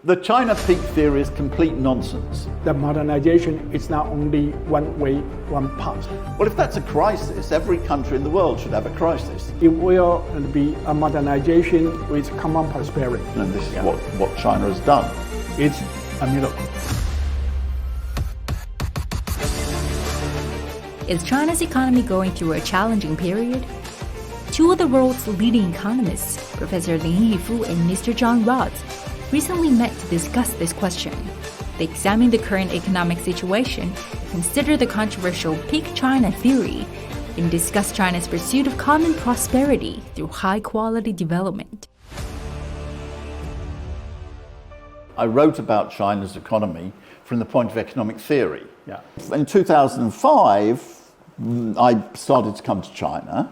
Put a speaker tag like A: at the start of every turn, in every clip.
A: The China peak theory is complete nonsense.
B: The modernization is not only one way, one path.
A: Well, if that's a crisis, every country in the world should have a crisis.
B: It will be a modernization with common prosperity.
A: And this is what China has done.
B: It's a miracle.
C: Is China's economy going through a challenging period? Two of the world's leading economists, Professor Lin Yifu and Mr. John Ross, recently met to discuss this question. They examined the current economic situation, considered the controversial Peak China theory, and discussed China's pursuit of common prosperity through high-quality development.
A: I wrote about China's economy from the point of economic theory.
B: Yeah.
A: In 2005, I started to come to China,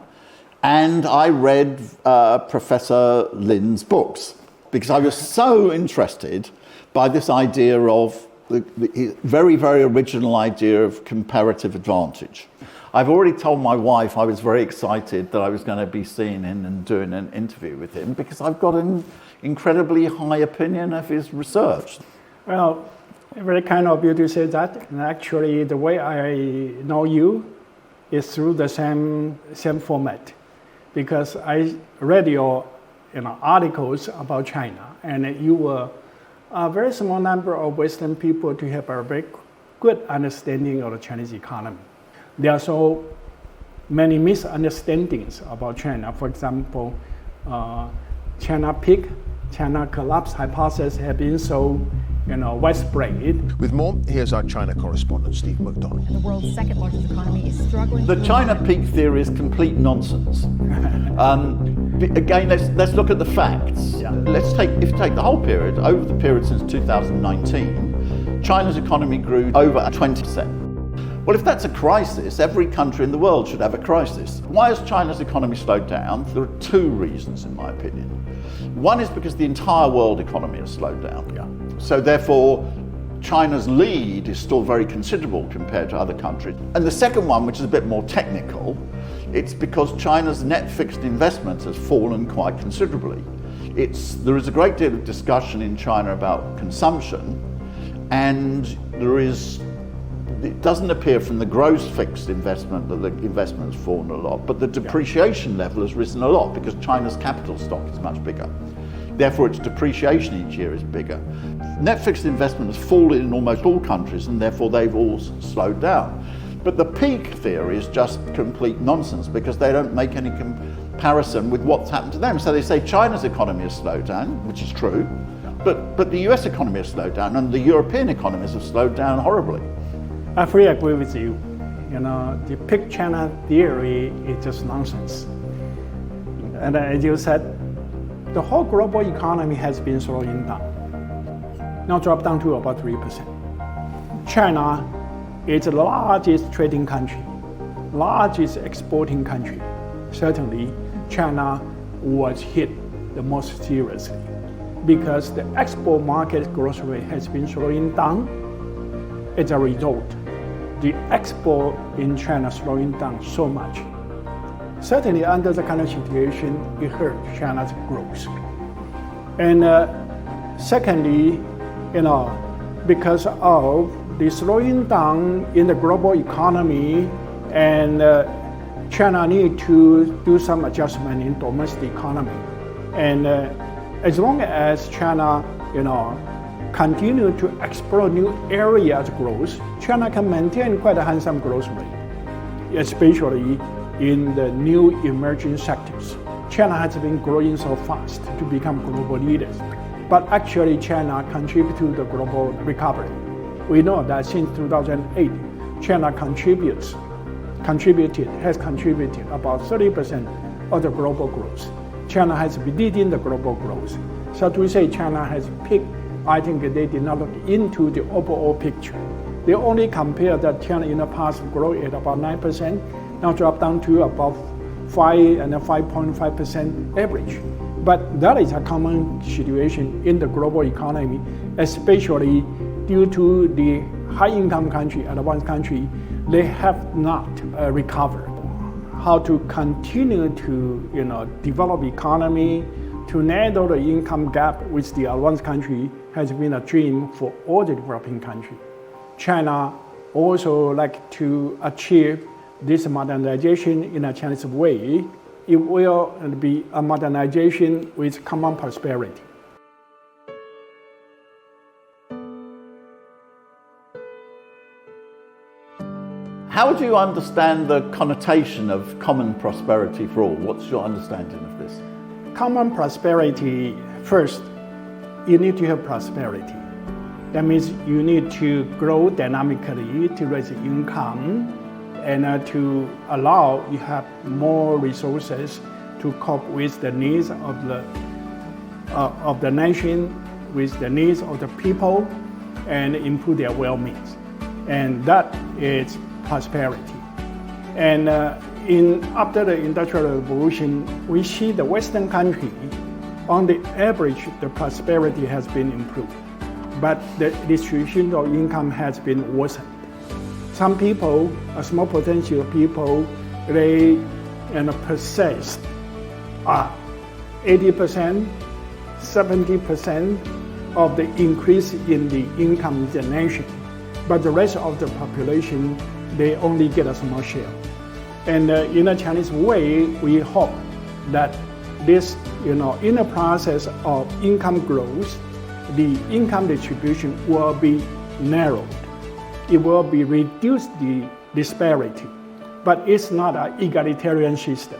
A: and I read Professor Lin's books, because I was so interested by this idea of the very, very original idea of comparative advantage. I've already told my wife I was very excited that I was going to be seeing him and doing an interview with him, because I've got an incredibly high opinion of his research.
B: Well, very kind of you to say that. And actually, the way I know you is through the same format, because I read your articles about China, and you were a very small number of Western people to have a very good understanding of the Chinese economy. There are so many misunderstandings about China. For example, China peak, China collapse hypothesis have been so widespread.
D: With more, here's our China correspondent, Steve McDonald.
E: And the world's second largest economy is struggling.
A: The China peak theory is complete nonsense. Again, let's look at the facts.
B: Yeah.
A: If you take the whole period, over the period since 2019, China's economy grew over 20%. Well, if that's a crisis, every country in the world should have a crisis. Why has China's economy slowed down? There are two reasons, in my opinion. One is because the entire world economy has slowed down.
B: Yeah.
A: So therefore, China's lead is still very considerable compared to other countries. And the second one, which is a bit more technical, it's because China's net fixed investment has fallen quite considerably. There is a great deal of discussion in China about consumption, and it doesn't appear from the gross fixed investment that the investment has fallen a lot, but the depreciation level has risen a lot because China's capital stock is much bigger. Therefore, its depreciation each year is bigger. Net fixed investment has fallen in almost all countries, and therefore they've all slowed down. But the peak theory is just complete nonsense, because they don't make any comparison with what's happened to them. So they say China's economy has slowed down, which is true, but the US economy has slowed down, and the European economies have slowed down horribly.
B: I fully agree with you. The peak China theory is just nonsense. And as you said, the whole global economy has been slowing down. Now dropped down to about 3%. China is the largest trading country, largest exporting country. Certainly, China was hit the most seriously because the export market growth rate has been slowing down. As a result, the export in China slowing down so much. Certainly, under the kind of situation, it hurt China's growth. And secondly, because of the slowing down in the global economy, and China need to do some adjustment in domestic economy. And as long as China, continue to explore new areas of growth, China can maintain quite a handsome growth rate, especially in the new emerging sectors. China has been growing so fast to become global leaders. But actually, China contributes to the global recovery. We know that since 2008, China has contributed about 30% of the global growth. China has been leading the global growth. So to say China has peaked, I think they did not look into the overall picture. They only compare that China in the past grew at about 9%, now dropped down to about 5 and 5.5% average. But that is a common situation in the global economy, especially due to the high-income country, advanced country, they have not recovered. How to continue to develop economy, to narrow the income gap with the advanced country, has been a dream for all the developing countries. China also like to achieve this modernization in a Chinese way. It will be a modernization with common prosperity.
A: How do you understand the connotation of common prosperity for all? What's your understanding of this?
B: Common prosperity, first, you need to have prosperity. That means you need to grow dynamically to raise income and to allow you have more resources to cope with the needs of the nation, with the needs of the people, and improve their well-being. And that is prosperity. And after the Industrial Revolution, we see the Western country, on the average, the prosperity has been improved, but the distribution of income has been worsened. Some people, a small percentage of people, they possess 80%, 70% of the increase in the income in the nation, but the rest of the population, they only get a small share. And in a Chinese way, we hope that this, in the process of income growth, the income distribution will be narrowed. It will be reduced the disparity, but it's not an egalitarian system.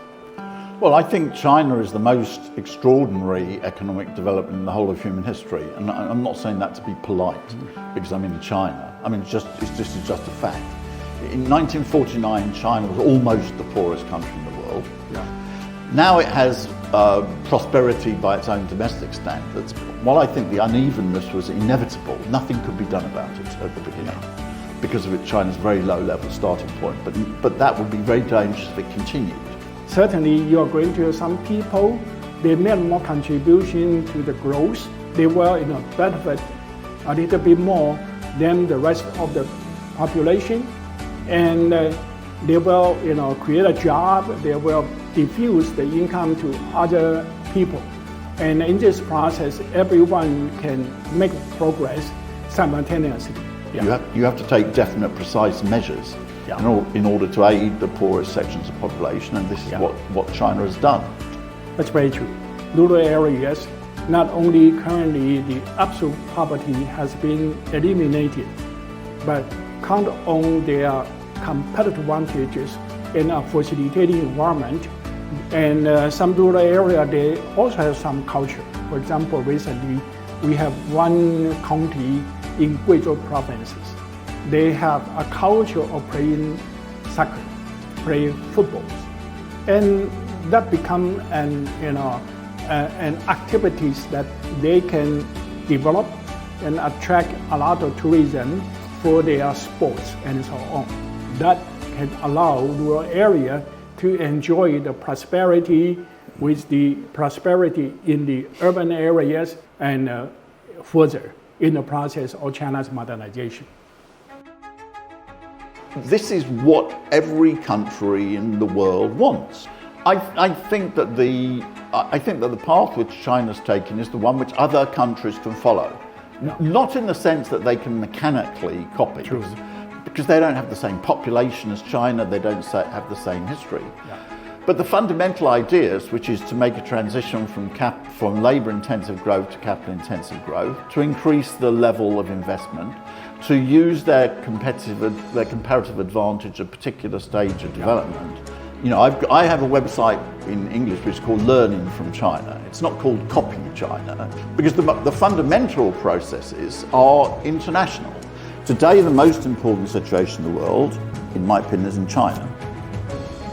A: Well, I think China is the most extraordinary economic development in the whole of human history, and I'm not saying that to be polite, because I'm in China. I mean, it's just a fact. In 1949, China was almost the poorest country in the world. Yeah. Now it has prosperity by its own domestic standards. While I think the unevenness was inevitable, nothing could be done about it at the beginning because of China's very low level starting point. But that would be very dangerous if it continued.
B: Certainly, you are going to have some people, they made more contribution to the growth. They will benefit a little bit more than the rest of the population. And they will create a job, they will diffuse the income to other people. And in this process, everyone can make progress simultaneously.
A: Yeah. You have to take definite, precise measures in order to aid the poorest sections of the population, and this is what China has done.
B: That's very true. Rural areas, not only currently the absolute poverty has been eliminated, but count on their competitive advantages in a facilitating environment. And some rural area, they also have some culture. For example, recently we have one county in Guizhou provinces. They have a culture of playing soccer, playing football, and that become an activities that they can develop and attract a lot of tourism for their sports and so on. That can allow rural area to enjoy the prosperity with the prosperity in the urban areas and further in the process of China's modernization.
A: This is what every country in the world wants. I think that the path which China's taken is the one which other countries can follow. No. Not in the sense that they can mechanically copy, because they don't have the same population as China, they don't have the same history. Yeah. But the fundamental ideas, which is to make a transition from labour-intensive growth to capital-intensive growth, to increase the level of investment, to use their comparative advantage at a particular stage of development. I have a website in English which is called Learning from China. It's not called Copy China, because the fundamental processes are international. Today, the most important situation in the world, in my opinion, is in China.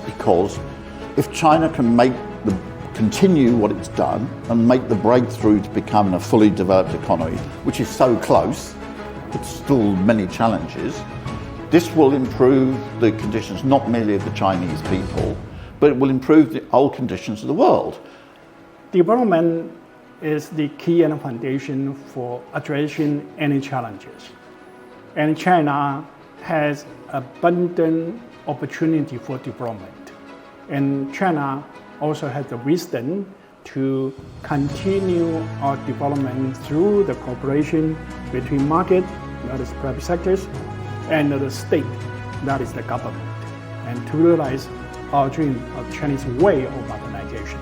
A: Because if China can continue what it's done and make the breakthrough to become a fully developed economy, which is so close, but still many challenges, this will improve the conditions not merely of the Chinese people, but it will improve the whole conditions of the world.
B: Development is the key and foundation for addressing any challenges. And China has abundant opportunity for development. And China also has the wisdom to continue our development through the cooperation between market, that is private sectors, and the state, that is the government, and to realize our dream of Chinese way of modernization.